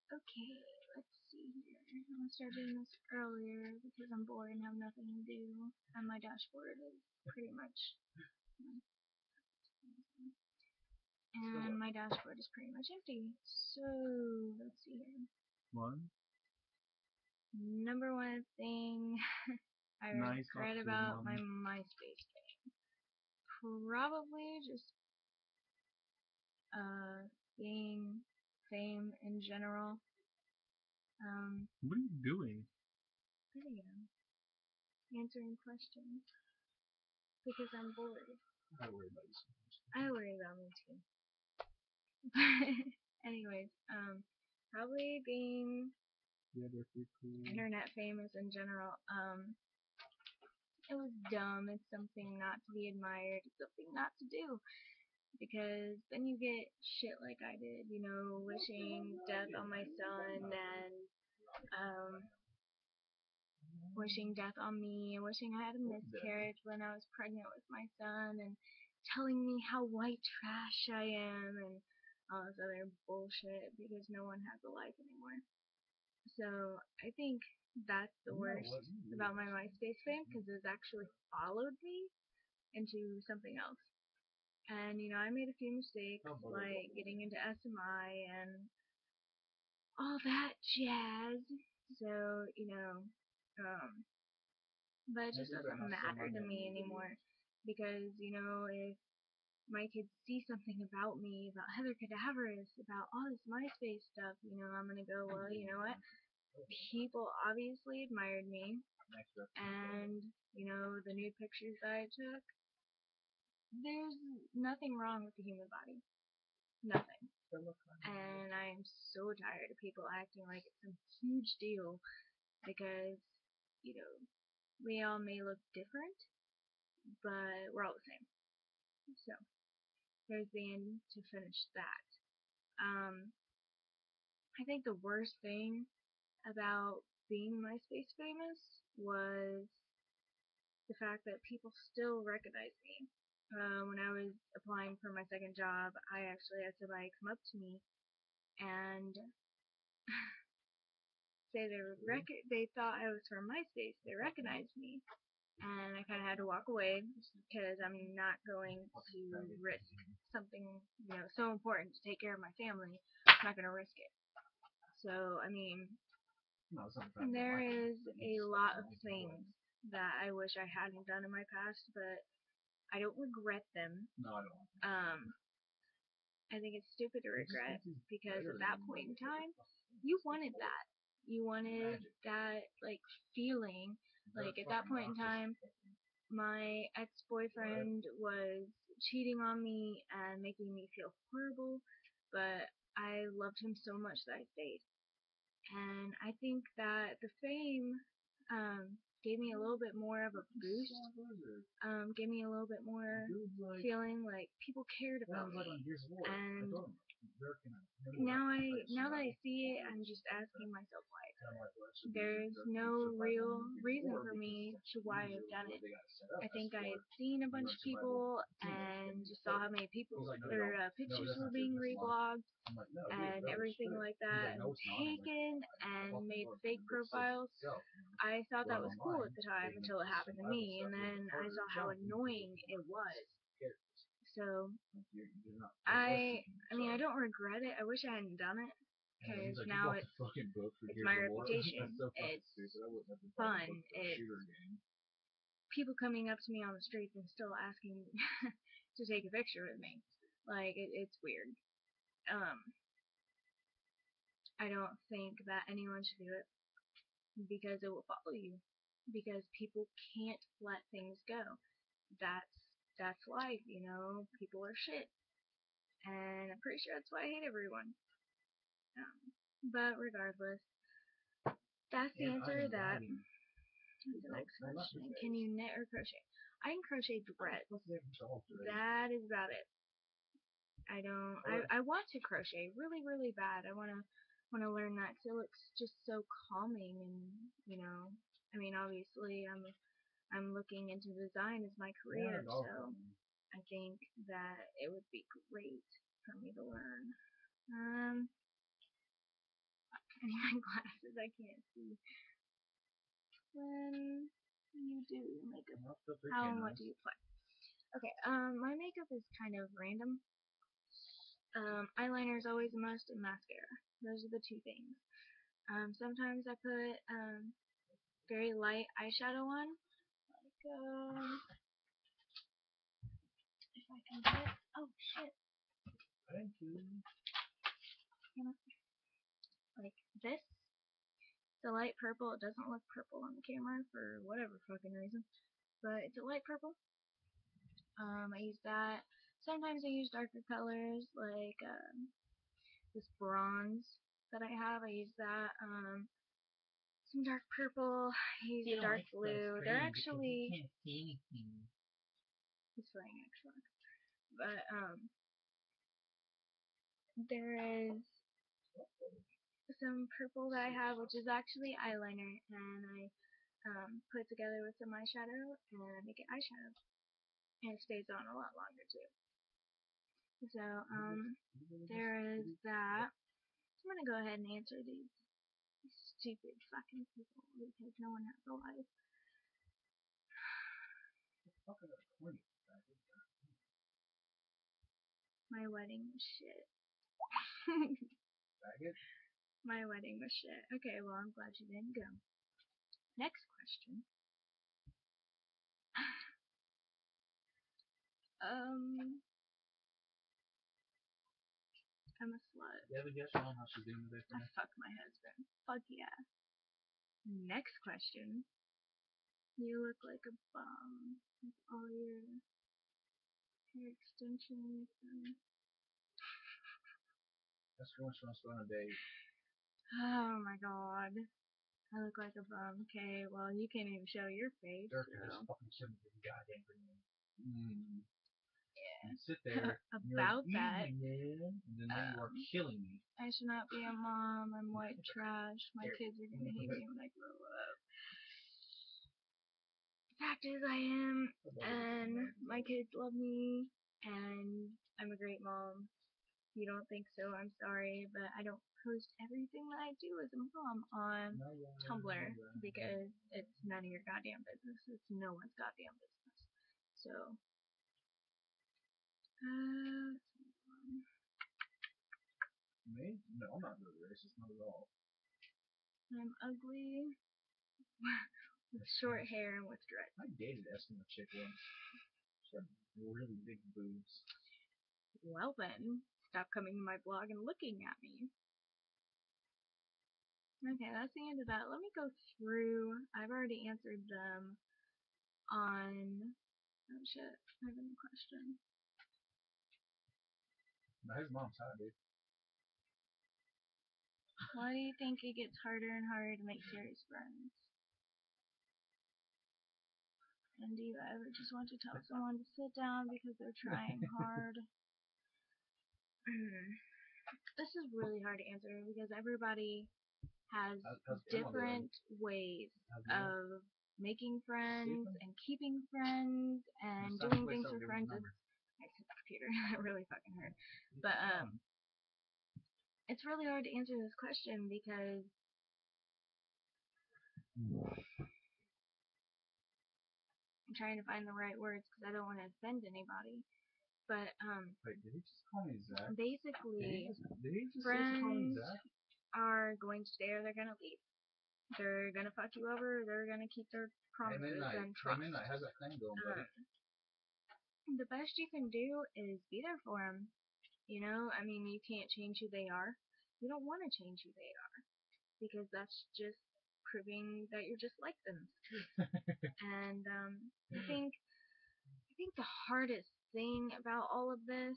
Okay, let's see here. I'm gonna start doing this earlier because I'm bored and have nothing to do, and my dashboard is pretty much empty. So let's see here. Number one thing I regret about my MySpace thing. Probably just being fame in general. What are you doing? Video. Answering questions. Because I'm bored. I worry about you. I worry about me too. Anyways, probably being internet famous in general. It was dumb. It's something not to be admired. It's something not to do. Because then you get shit like I did, you know, wishing death on my son and wishing death on me and wishing I had a miscarriage when I was pregnant with my son and telling me how white trash I am and all this other bullshit because no one has a life anymore. So I think that's the worst about my MySpace fame because it's actually followed me into something else. And you know, I made a few mistakes like getting into SMI and all that jazz. So, you know, but it just doesn't matter to me anymore because, you know, if my kids see something about me, about Heather Cadaverous, about all this MySpace stuff, you know, I'm gonna go, well, you know what? People obviously admired me, and, you know, the nude pictures that I took, there's nothing wrong with the human body. Nothing. And I am so tired of people acting like it's some huge deal because, you know, we all may look different, but we're all the same. So, there's the end to finish that. I think the worst thing about being MySpace famous was the fact that people still recognize me. When I was applying for my second job, I actually had somebody come up to me and say they thought I was from MySpace. They recognized me, and I kind of had to walk away because I'm not going to risk something, you know, so important to take care of my family. I'm not going to risk it. So, I mean, there is a lot of things that I wish I hadn't done in my past, but I don't regret them. I think it's stupid to regret because at that point in time, you wanted that. You wanted that, like, feeling. Like, at that point in time, my ex-boyfriend was cheating on me and making me feel horrible, but I loved him so much that I stayed. And I think that the fame gave me a little bit more of a boost, gave me a little bit more feeling like people cared about me. And now that I see it, I'm just asking myself why. There's no real reason for me to why I've done it. I think I had seen a bunch of people and just saw how many people their pictures were being reblogged and everything like that and taken and made fake profiles. I thought that was cool at the time until it happened to me, and then I saw how annoying it was. So I mean, I don't regret it. I wish I hadn't done it because now it's my reputation. It's fun. It's people coming up to me on the streets and still asking to take a picture with me. Like it's weird. I don't think that anyone should do it because it will follow you. Because people can't let things go. That's life, you know. People are shit, and I'm pretty sure that's why I hate everyone. But regardless, that's the answer to that. What's the next question? Can you knit or crochet? I can crochet threads. That is about it. I don't. I want to crochet really, really bad. I wanna learn that because it looks just so calming and you know. I mean, obviously, I'm looking into design as my career, so I think that it would be great for me to learn. I need my glasses. I can't see. When you do your makeup, how and what do you apply? Okay, my makeup is kind of random. Eyeliner is always a must, and mascara. Those are the two things. Sometimes I put very light eyeshadow on, like if I can get it. Oh shit! Thank you. Like this. It's a light purple. It doesn't look purple on the camera for whatever fucking reason, but it's a light purple. I use that. Sometimes I use darker colors like this bronze that I have. I use that. Some dark purple. I use dark blue. They're actually. Can't see anything. He's playing Xbox, but there is some purple that I have, which is actually eyeliner, and I put it together with some eyeshadow and I make it eyeshadow, and it stays on a lot longer too. So there is that. I'm gonna go ahead and answer these stupid fucking people because no one has a life. My wedding was shit. My wedding was shit. Okay, well I'm glad you didn't go. Next question. I'm a slut. You have a guess on how she's doing today for I me? fuck my husband. Fuck yeah. Next question. You look like a bum with all your hair extensions and... That's when she wants to go on a date. Oh my god. I look like a bum. Okay, well you can't even show your face. Dirk So. just fucking shouldn't be goddamn green. Yeah. You sit there. About that. And then you are killing me. I should not be a mom. I'm white trash. My kids are gonna hate me when I grow up. Fact is, I am, and my kids love me, and I'm a great mom. If you don't think so, I'm sorry, but I don't post everything that I do as a mom on Tumblr because it's none of your goddamn business. It's no one's goddamn business. So, Me? No, I'm not really racist, not at all. I'm ugly with short hair and with dreads. I dated Eskimo chick once. She had really big boobs. Well then, stop coming to my blog and looking at me. Okay, that's the end of that. Let me go through. I've already answered them on... Oh shit, I have a new question. Now his mom's hot, dude. Why do you think it gets harder and harder to make serious friends? And do you ever just want to tell someone to sit down because they're trying hard? This is really hard to answer because everybody has different ways of making friends and keeping friends and doing things for friends. I hit the computer. It really fucking hurt. But it's really hard to answer this question because I'm trying to find the right words because I don't want to offend anybody. But Wait, did he just call me Zach? Basically, Did he just friends call me Zach? are going to stay or they're gonna leave. They're gonna fuck you over. They're gonna keep their promises and trust. How's that thing going, buddy? The best you can do is be there for them. You know, I mean, you can't change who they are. You don't want to change who they are because that's just proving that you're just like them. And I think the hardest thing about all of this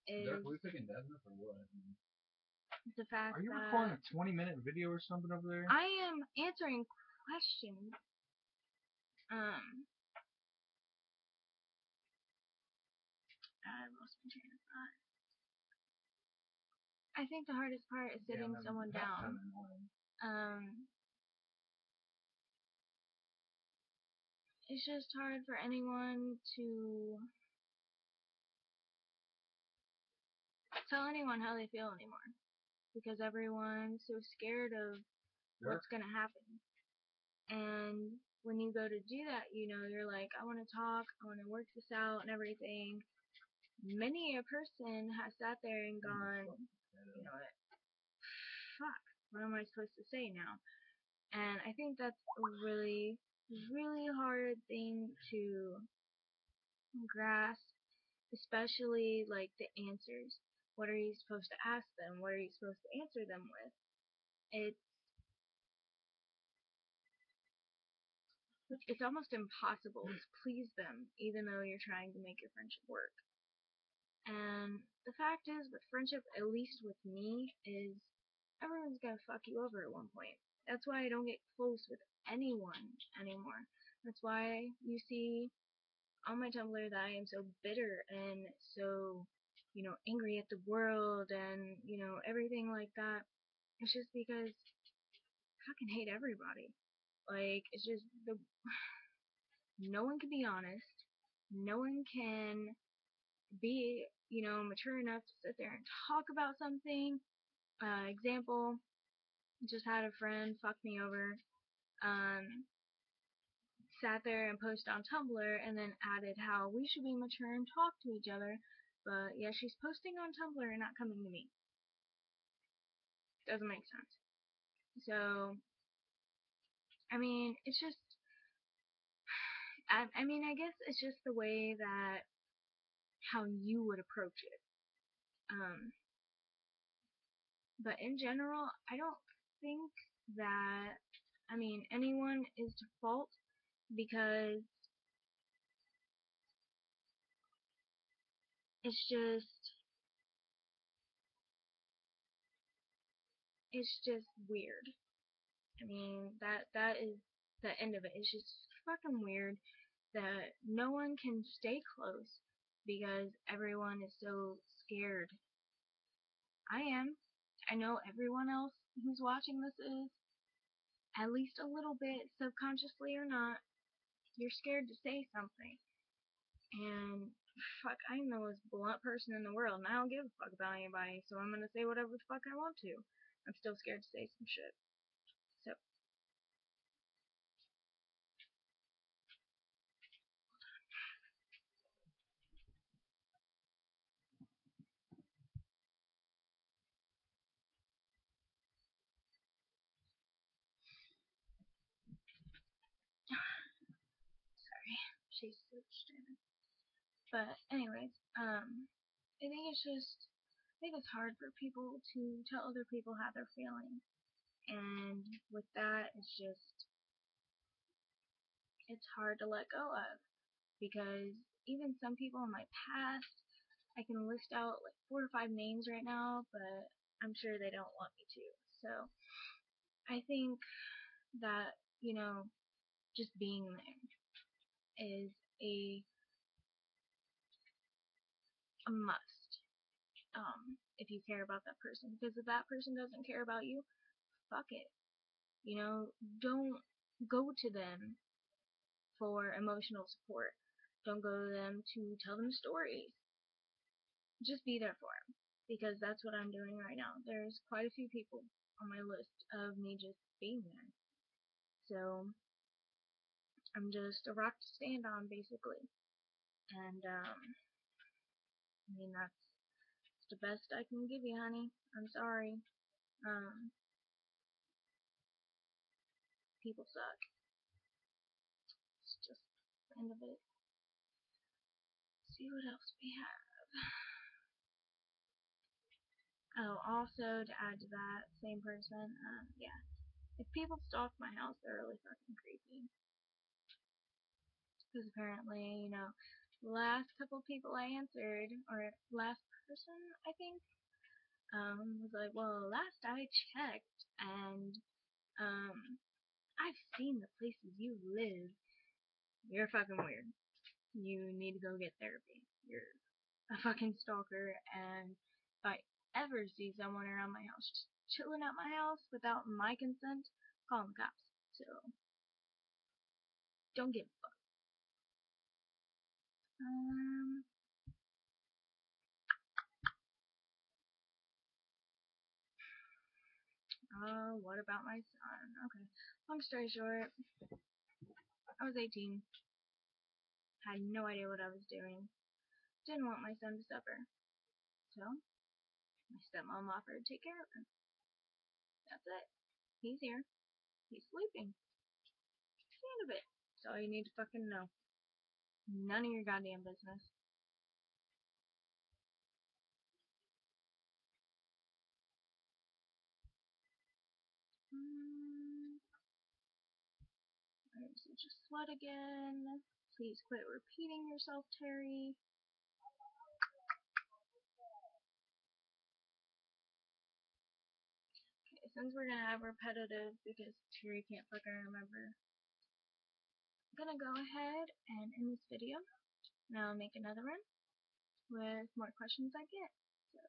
is Derek, are we picking Desmond or what? the fact that... Are you recording a 20-minute video or something over there? I am answering questions. I lost my train of thought. I think the hardest part is sitting someone down. It's just hard for anyone to tell anyone how they feel anymore. because everyone's so scared of what's gonna happen. And when you go to do that, you're like, I want to talk, I want to work this out and everything. Many a person has sat there and gone, you know what, fuck, what am I supposed to say now? And I think that's a really, really hard thing to grasp, especially like the answers. What are you supposed to ask them? What are you supposed to answer them with? It's almost impossible to please them, even though you're trying to make your friendship work. And the fact is, with friendship, at least with me, is everyone's gonna fuck you over at one point. That's why I don't get close with anyone anymore. That's why you see on my Tumblr that I am so bitter and so, angry at the world and, everything like that. It's just because I fucking hate everybody. Like, it's just no one can be honest. No one can be, mature enough to sit there and talk about something. Example, just had a friend fuck me over. Um, Sat there and posted on Tumblr and then added how we should be mature and talk to each other. But yeah, she's posting on Tumblr and not coming to me. Doesn't make sense. So, I mean, it's just, I guess it's just the way that how you would approach it. Um, but in general, I don't think that, anyone is to fault because it's just, weird. That is the end of it. It's just fucking weird that no one can stay close because everyone is so scared. I am. I know everyone else who's watching this is, at least a little bit, subconsciously or not. You're scared to say something. And fuck, I'm the most blunt person in the world, and I don't give a fuck about anybody, so I'm gonna say whatever the fuck I want to. I'm still scared to say some shit. So, sorry, she's switched in. But anyways, I think it's hard for people to tell other people how they're feeling, and with that, it's hard to let go of because even some people in my past, I can list out like 4 or 5 names right now, but I'm sure they don't want me to. So I think that just being there is a must. If you care about that person, because if that person doesn't care about you, fuck it. Don't go to them for emotional support. Don't go to them to tell them stories. Just be there for them. Because that's what I'm doing right now. There's quite a few people on my list of me just being there. So, I'm just a rock to stand on, basically. And, that's the best I can give you, honey. I'm sorry. Um, People suck. It's just the end of it. See what else we have. Oh, also to add to that, same person, yeah. If people stalk my house, they're really fucking creepy. Because apparently, last couple people I answered, or last person, I think, was like, well, last I checked, and, I've seen the places you live. You're fucking weird. You need to go get therapy. You're a fucking stalker, and if I ever see someone around my house just chilling at my house without my consent, calling the cops. So, don't give a fuck. Um, What about my son? Okay. Long story short, I was 18, had no idea what I was doing, didn't want my son to suffer. So, my stepmom offered to take care of him. That's it. He's here. He's sleeping. That's the end of it. That's all you need to fucking know. None of your goddamn business. There's such a slut again. Please quit repeating yourself, Terry. Okay, since we're gonna have repetitive because Terry can't fucking remember, I'm gonna go ahead and end this video. Now I'll make another one with more questions I get. So